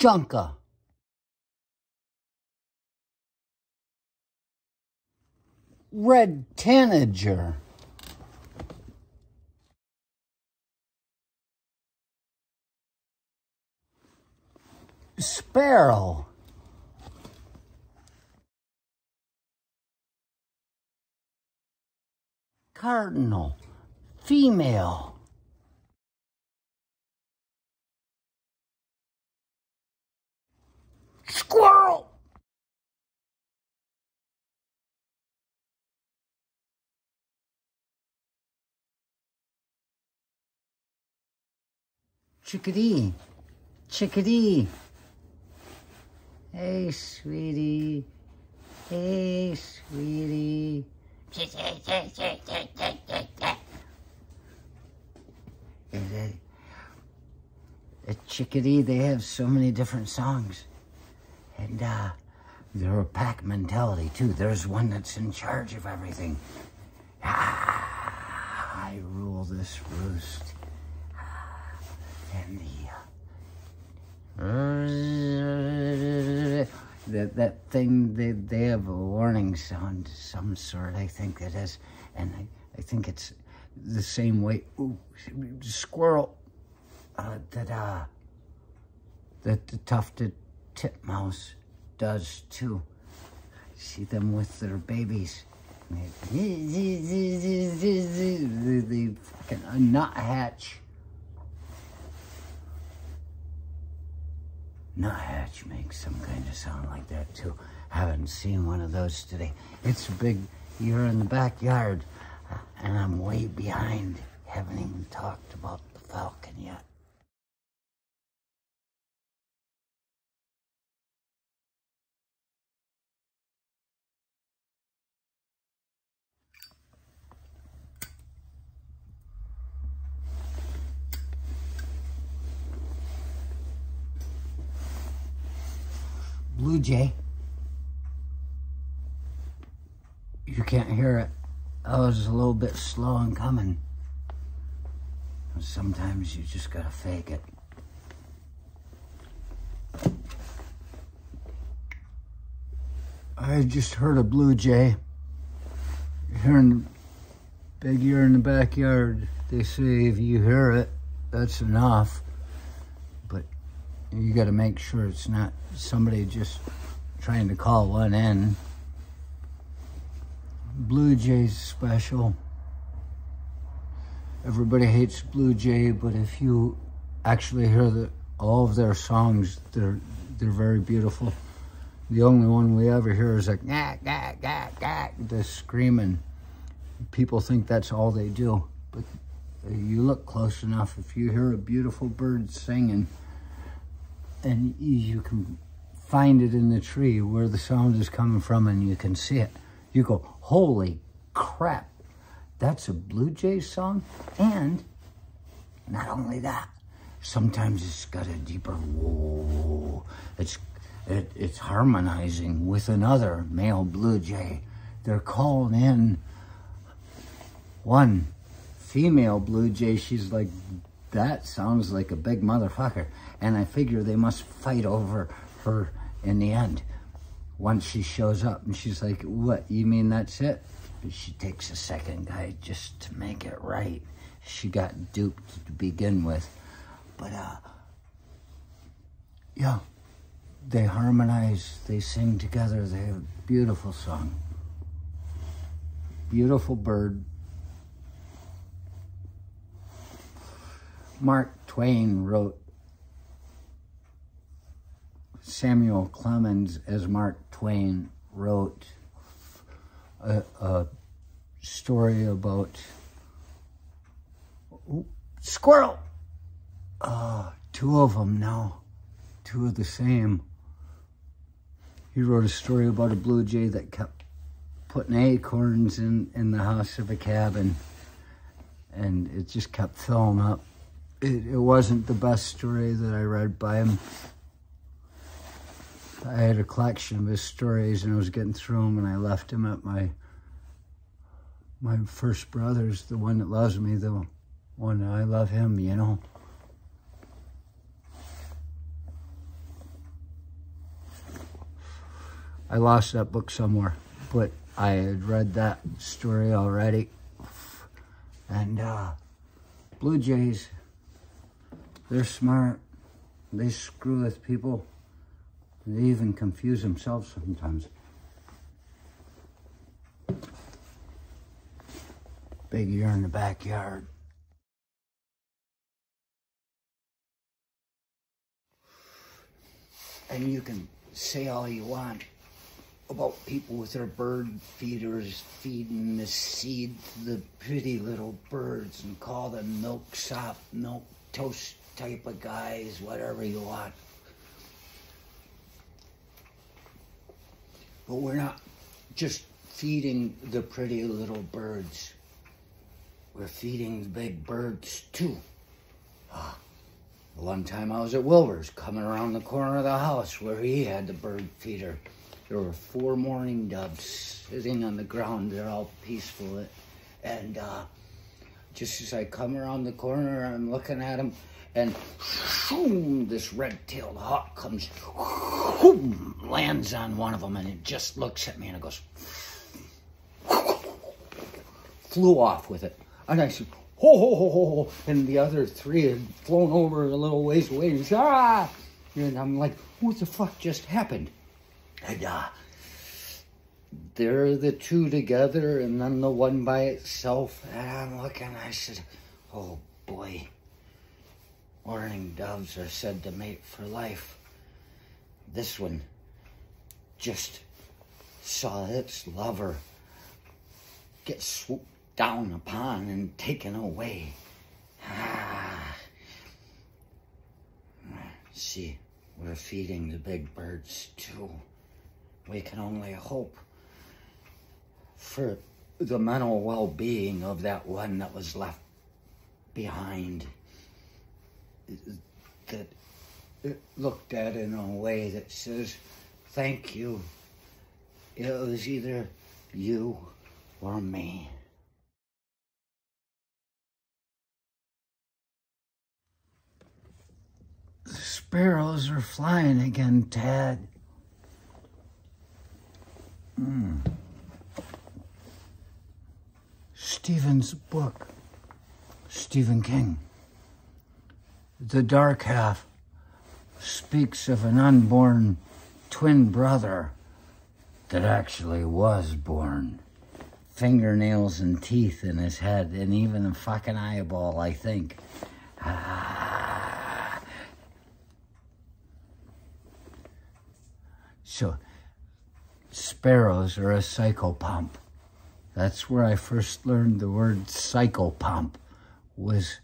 Junka. Red tanager. Sparrow. Cardinal. Female. Squirrel. Chickadee. Chickadee. Hey, sweetie. Hey, sweetie. A chickadee, they have so many different songs. And they're a pack mentality, too. There's one that's in charge of everything. I rule this roost. And that thing, they have a warning sound of some sort, I think it is. And I think it's the same way, ooh, squirrel, that the tufted titmouse does too. I see them with their babies. They fucking nuthatch. Nuthatch makes some kind of sound like that too. Haven't seen one of those today. It's a big, you're in the backyard, and I'm way behind. Haven't even talked about the falcon yet. Blue jay. You can't hear it. I was a little bit slow in coming. Sometimes you just gotta fake it. I just heard a blue jay. You're in the backyard. They say if you hear it, that's enough. But you gotta make sure it's not somebody just trying to call one in. Blue jay's special. Everybody hates blue jay, but if you actually hear all of their songs, they're very beautiful. The only one we ever hear is like, gah, gah, gah, gah, the screaming. People think that's all they do, but you look close enough, if you hear a beautiful bird singing, and you can find it in the tree where the sound is coming from and you can see it, you go, holy crap, that's a blue jay song? And not only that, sometimes it's got a deeper whoa. It's harmonizing with another male blue jay. They're calling in one female blue jay. She's like, that sounds like a big motherfucker. And I figure they must fight over her in the end. Once she shows up and she's like, what, you mean that's it? But she takes a second guy just to make it right. She got duped to begin with. But, yeah, they harmonize, they sing together, they have a beautiful song. Beautiful bird. Mark Twain wrote, Samuel Clemens as Mark Twain wrote a story about squirrel. Two of them now, two of the same. He wrote a story about a blue jay that kept putting acorns in the house of a cabin, and it just kept filling up. It wasn't the best story that I read by him. I had a collection of his stories and I was getting through them, and I left him at my first brother's, the one that loves me, the one that I love him, you know. I lost that book somewhere, but I had read that story already. And blue jays, they're smart. They screw with people. They even confuse themselves sometimes. Big ear in the backyard. And you can say all you want about people with their bird feeders feeding the seed to the pretty little birds and call them milksop, milk toast type of guys, whatever you want. But we're not just feeding the pretty little birds. We're feeding the big birds too. One time I was at Wilbur's, coming around the corner of the house where he had the bird feeder. There were 4 mourning doves sitting on the ground. They're all peaceful. And just as I come around the corner, I'm looking at them, and shoom, this red-tailed hawk comes, whoom, lands on one of them, and it just looks at me, and it goes, flew off with it. And I said, ho, ho, ho, ho, ho. And the other 3 had flown over a little ways away, and ah! And I'm like, what the fuck just happened? And they're the 2 together, and then the one by itself. And I'm looking, I said, oh boy. Mourning doves are said to mate for life. This one just saw its lover get swooped down upon and taken away. See, we're feeding the big birds too. We can only hope for the mental well-being of that one that was left behind, that it looked at in a way that says, thank you. It was either you or me. The sparrows are flying again, Tad. Stephen's book, Stephen King, The Dark Half, speaks of an unborn twin brother that actually was born. Fingernails and teeth in his head, and even a fucking eyeball, I think. So, sparrows are a psychopomp. That's where I first learned the word psychopomp, was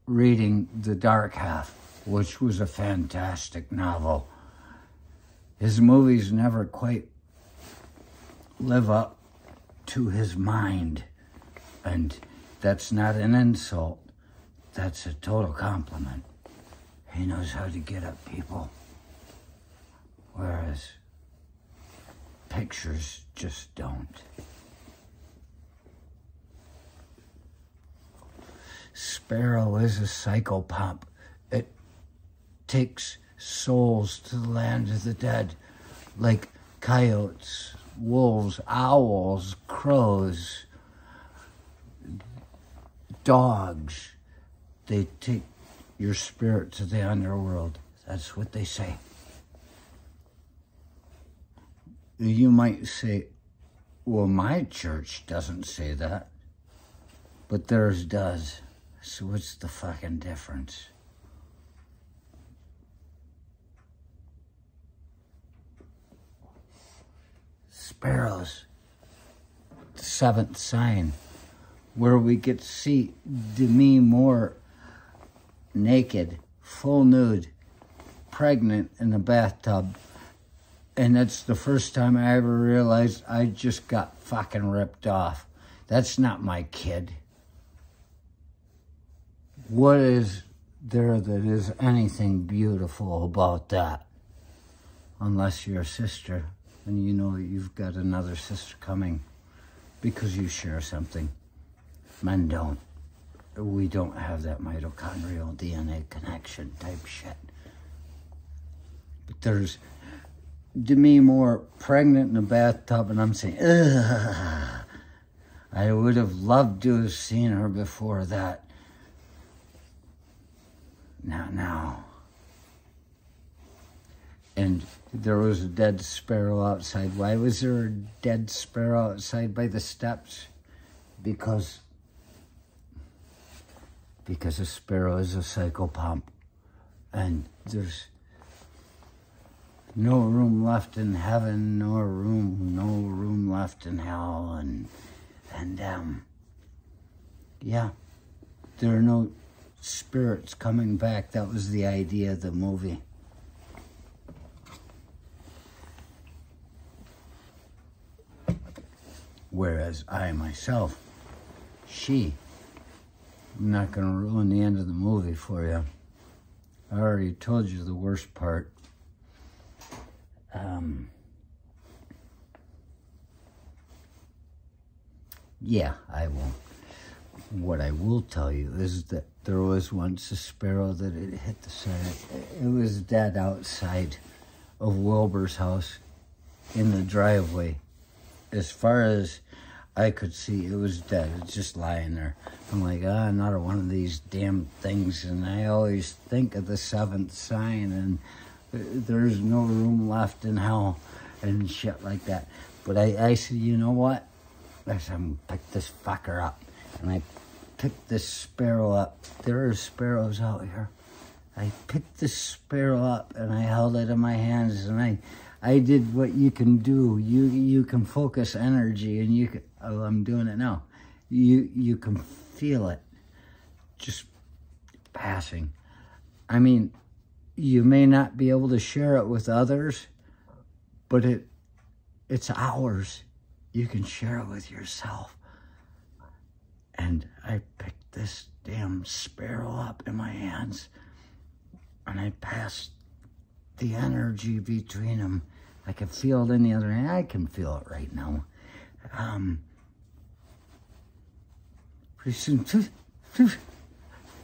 reading The Dark Half, which was a fantastic novel. His movies never quite live up to his mind, and that's not an insult. That's a total compliment. He knows how to get at people, whereas pictures just don't. Sparrow is a psychopomp. It takes souls to the land of the dead, like coyotes, wolves, owls, crows, dogs. They take your spirit to the underworld. That's what they say. You might say, well, my church doesn't say that, but theirs does. So what's the fucking difference? Sparrows, the 7th sign, where we get to see Demi Moore naked, full nude, pregnant in a bathtub. And that's the first time I ever realized I just got fucking ripped off. That's not my kid. What is there that is anything beautiful about that? Unless you're a sister and you know you've got another sister coming because you share something. Men don't. We don't have that mitochondrial DNA connection type shit. But there's Demi Moore pregnant in a bathtub, and I'm saying, ugh. I would have loved to have seen her before that. Now. And there was a dead sparrow outside. Why was there a dead sparrow outside by the steps? Because a sparrow is a psychopomp. And there's no room left in heaven, no room left in hell. And yeah, there are no spirits coming back. That was the idea of the movie. Whereas I myself, I'm not going to ruin the end of the movie for you. I already told you the worst part. Yeah, I won't. What I will tell you is that there was once a sparrow that had hit the side. It was dead outside of Wilbur's house in the driveway. As far as I could see, it was dead. It's just lying there. I'm like, another one of these damn things. And I always think of the seventh sign, and there's no room left in hell and shit like that. But I said, you know what? I said, I'm gonna pick this fucker up. And I picked this sparrow up. There are sparrows out here. I picked this sparrow up and I held it in my hands, and I did what you can do. You can focus energy, and you can, I'm doing it now. You can feel it just passing. I mean, you may not be able to share it with others, but it's ours. You can share it with yourself. And I picked this damn sparrow up in my hands, and I passed the energy between them. I could feel it in the other hand. I can feel it right now. Pretty soon,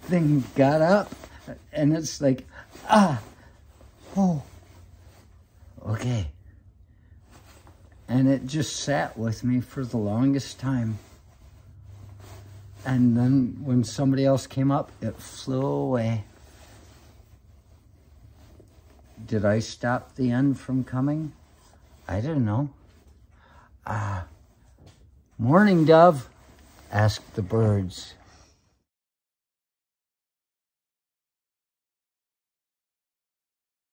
thing got up, and it's like, okay. And it just sat with me for the longest time. And then when somebody else came up, it flew away. Did I stop the end from coming? I don't know. Morning, dove, asked the birds.